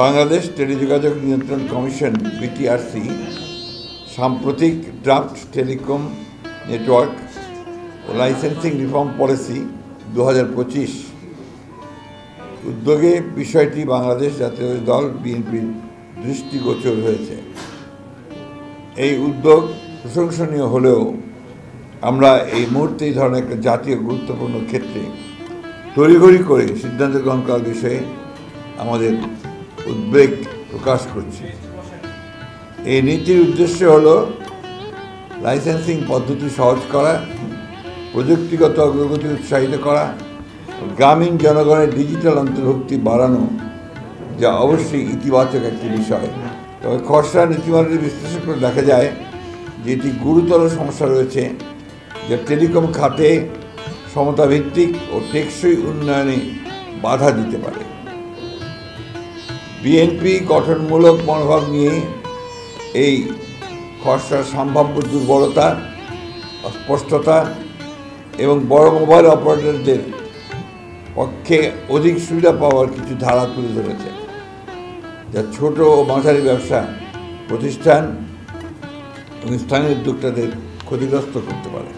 বাংলাদেশ টেলিযোগাযোগ নিয়ন্ত্রণ commission BTRC সাম্প্রতিক ড্রাফট টেলিকম নেটওয়ার্ক ও লাইসেন্সিং রিফর্ম পলিসি 2025 উদ্যোগে বিষয়টি বাংলাদেশ জাতীয় দল বিএনপির দৃষ্টিগোচর হয়েছে। এই উদ্যোগ প্রশংসনীয় হলেও আমরা এই মুহূর্তে এই ধরনের একটা জাতীয় গুরুত্বপূর্ণ ক্ষেত্রে তড়িঘড়ি করে সিদ্ধান্ত গ্রহণ করার বিষয়ে আমাদের উদ্বেগ প্রকাশ করছি। এই নীতির উদ্দেশ্য হল লাইসেন্সিং পদ্ধতি সহজ করা, প্রযুক্তিগত অগ্রগতি উৎসাহিত করা, গ্রামীণ জনগণের ডিজিটাল অন্তর্ভুক্তি বাড়ানো, যা অবশ্যই ইতিবাচক একটি বিষয়। তবে খসড়া নীতিমালাটি বিশ্লেষণ করে দেখা যায় যে এটি গুরুতর সমস্যা রয়েছে, যা টেলিকম খাতে সমতাভিত্তিক ও টেকসই উন্নয়নে বাধা দিতে পারে। বিএনপি গঠনমূলক মনোভাব নিয়ে এই খসড়ার সম্ভাব্য দুর্বলতা, অস্পষ্টতা এবং বড় মোবাইল অপারেটরদের পক্ষে অধিক সুবিধা পাওয়ার কিছু ধারা তুলে ধরেছে, যা ছোট ও মাঝারি ব্যবসা প্রতিষ্ঠান এবং স্থানীয় উদ্যোক্তাদের ক্ষতিগ্রস্ত করতে পারে।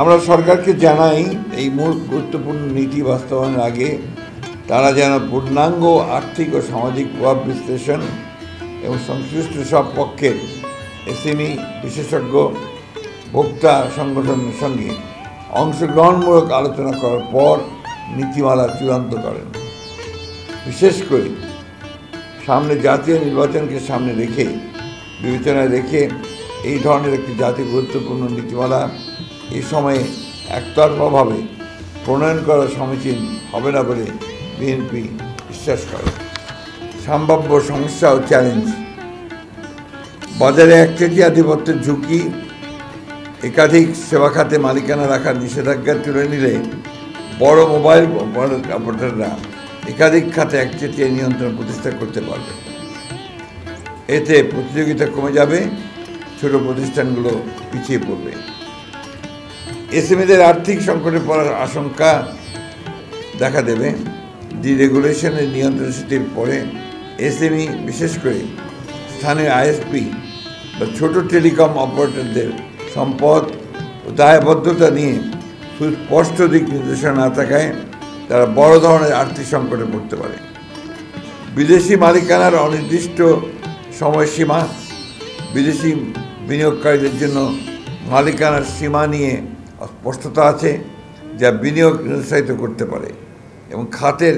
আমরা সরকারকে জানাই এই মূল গুরুত্বপূর্ণ নীতি বাস্তবায়নের আগে তারা যেন পূর্ণাঙ্গ আর্থিক ও সামাজিক প্রভাব বিশ্লেষণ এবং সংশ্লিষ্ট সব পক্ষের এসএমই বিশেষজ্ঞ ভোক্তা সংগঠনের সঙ্গে অংশগ্রহণমূলক আলোচনা করার পর নীতিমালা চূড়ান্ত করেন। বিশেষ করে সামনে জাতীয় নির্বাচনকে সামনে রেখে বিবেচনায় রেখে এই ধরনের একটি জাতীয় গুরুত্বপূর্ণ নীতিমালা এই সময়ে একতরফাভাবে প্রণয়ন করা সমীচীন হবে না বলে বিএনপি বিশ্বাস করে। সম্ভাব্য সমস্যা ও চ্যালেঞ্জ: বাজারে একচেটিয়া আধিপত্যের ঝুঁকি, একাধিক সেবা খাতে মালিকানা রাখার নিষেধাজ্ঞা তুলে নিলে বড় মোবাইল অপারেটররা একাধিক খাতে একচেটিয়া নিয়ন্ত্রণ প্রতিষ্ঠা করতে পারবে। এতে প্রতিযোগিতা কমে যাবে, ছোট প্রতিষ্ঠানগুলো পিছিয়ে পড়বে। এসএমইদের আর্থিক সংকটে পড়ার আশঙ্কা দেখা দেবে। ডিরেগুলেশনের নিয়ন্ত্রণ শিথিল পরে এসএমই, বিশেষ করে স্থানীয় আইএসপি বা ছোট টেলিকম অপারেটরদের সম্পদ ও দায়বদ্ধতা নিয়ে সুস্পষ্ট দিক নির্দেশনা না থাকায় তারা বড় ধরনের আর্থিক সংকটে পড়তে পারে। বিদেশি মালিকানার অনির্দিষ্ট সময়সীমা, বিদেশি বিনিয়োগকারীদের জন্য মালিকানার সীমা নিয়ে অস্পষ্টতা আছে, যা বিনিয়োগ নিরুৎসাহিত করতে পারে এবং খাতের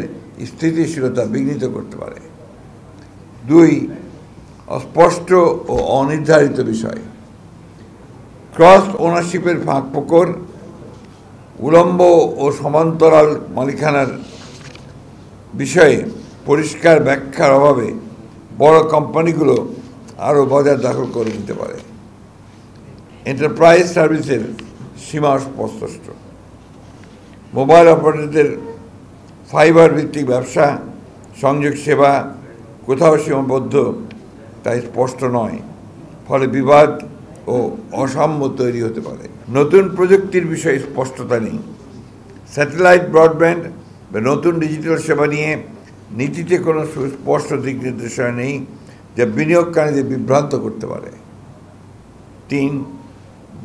স্থিতিশীলতা বিঘ্নিত করতে পারে। 2. অস্পষ্ট ও অনির্ধারিত বিষয়: ক্রস ওনারশিপের ফাঁকফোকর, উলম্ব ও সমান্তরাল মালিকানার বিষয়ে পরিষ্কার ব্যাখ্যার অভাবে বড় কোম্পানিগুলো আরও বাজার দখল করে নিতে পারে। এন্টারপ্রাইজ সার্ভিসের সীমা অস্পষ্ট, মোবাইল অপারেটরদের ফাইবার ভিত্তিক ব্যবসা সংযোগ সেবা কোথাও সীমাবদ্ধ তাই স্পষ্ট নয়, ফলে বিবাদ ও অসাম্য তৈরি হতে পারে। নতুন প্রযুক্তির বিষয়ে স্পষ্টতা নেই। স্যাটেলাইট ব্রডব্যান্ড বা নতুন ডিজিটাল সেবা নিয়ে নীতিতে কোনো সুস্পষ্ট দিক নির্দেশনা নেই, যা বিনিয়োগকারীদের বিভ্রান্ত করতে পারে। 3.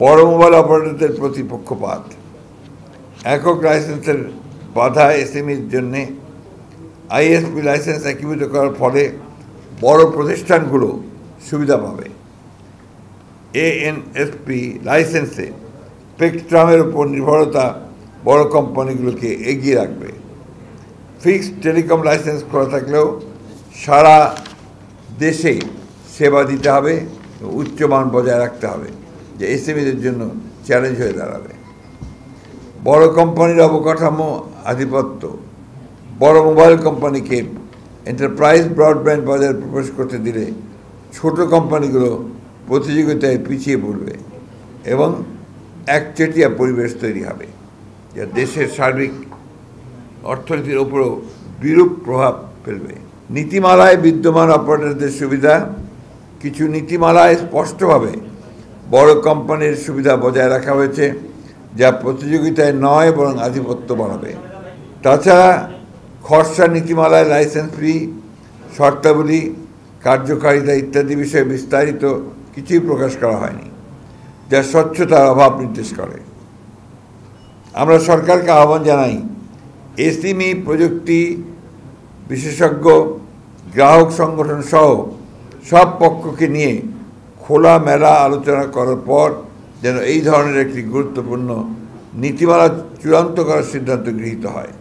বড় মোবাইল অপারেটরদের প্রতি পক্ষপাত, একক লাইসেন্সের বাধা এসএমইর জন্যে আইএসপি লাইসেন্স একীভূত করার ফলে বড় প্রতিষ্ঠানগুলো সুবিধা পাবে। এএনএসপি লাইসেন্সে স্পেকট্রামের উপর নির্ভরতা বড় কোম্পানিগুলোকে এগিয়ে রাখবে। ফিক্সড টেলিকম লাইসেন্স করা থাকলেও সারা দেশে সেবা দিতে হবে, উচ্চমান বজায় রাখতে হবে, যে এসএমইদের জন্য চ্যালেঞ্জ হয়ে দাঁড়াবে। বড় কোম্পানির অবকাঠামো আধিপত্য বড় মোবাইল কোম্পানিকে এন্টারপ্রাইজ ব্রডব্যান্ড বাজারে প্রবেশ করতে দিলে ছোট কোম্পানিগুলো প্রতিযোগিতায় পিছিয়ে পড়বে এবং একচেটিয়া পরিবেশ তৈরি হবে, যা দেশের সার্বিক অর্থনীতির ওপরও বিরূপ প্রভাব ফেলবে। নীতিমালায় বিদ্যমান অপারেটরদের সুবিধা: কিছু নীতিমালায় স্পষ্টভাবে বড় কোম্পানির সুবিধা বজায় রাখা হয়েছে, যা প্রতিযোগিতায় নয় বরং আধিপত্য বাড়াবে। তাছাড়া খসড়া নীতিমালায় লাইসেন্স ফি শর্তাবলী, কার্যকারিতা ইত্যাদি বিষয়ে বিস্তারিত কিছুই প্রকাশ করা হয়নি, যা স্বচ্ছতার অভাব নির্দেশ করে। আমরা সরকারকে আহ্বান জানাই, এসএমই প্রযুক্তি বিশেষজ্ঞ, গ্রাহক সংগঠন সহ সব পক্ষকে নিয়ে খোলামেলা আলোচনা করার পর যেন এই ধরনের একটি গুরুত্বপূর্ণ নীতিমালা চূড়ান্ত করার সিদ্ধান্ত গৃহীত হয়।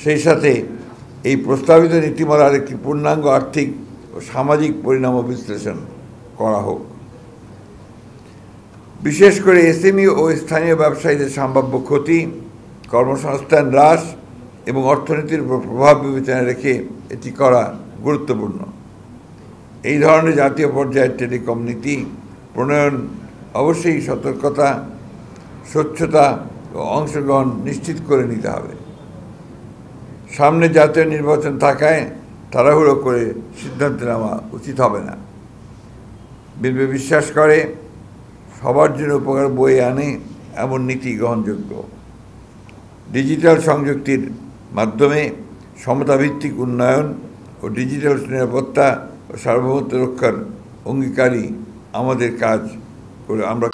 সেই সাথে এই প্রস্তাবিত নীতিমালার একটি পূর্ণাঙ্গ আর্থিক ও সামাজিক পরিণাম বিশ্লেষণ করা হোক। বিশেষ করে এসএমই ও স্থানীয় ব্যবসায়ীদের সম্ভাব্য ক্ষতি, কর্মসংস্থান হ্রাস এবং অর্থনীতির উপর প্রভাব বিবেচনায় রেখে এটি করা গুরুত্বপূর্ণ। এই ধরনের জাতীয় পর্যায়ের টেলিকম নীতি প্রণয়ন অবশ্যই সতর্কতা, স্বচ্ছতা ও অংশগ্রহণ নিশ্চিত করে নিতে হবে। সামনে জাতীয় নির্বাচন থাকায় তাড়াহুড়ো করে সিদ্ধান্ত নেওয়া উচিত হবে না। বিএনপি বিশ্বাস করে সবার জন্য উপকার বয়ে আনে এমন নীতি গ্রহণযোগ্য। ডিজিটাল সংযুক্তির মাধ্যমে সমতাভিত্তিক উন্নয়ন ও ডিজিটাল নিরাপত্তা ও সার্বভৌমত্ব রক্ষার অঙ্গীকারী আমাদের কাজ করে আমরা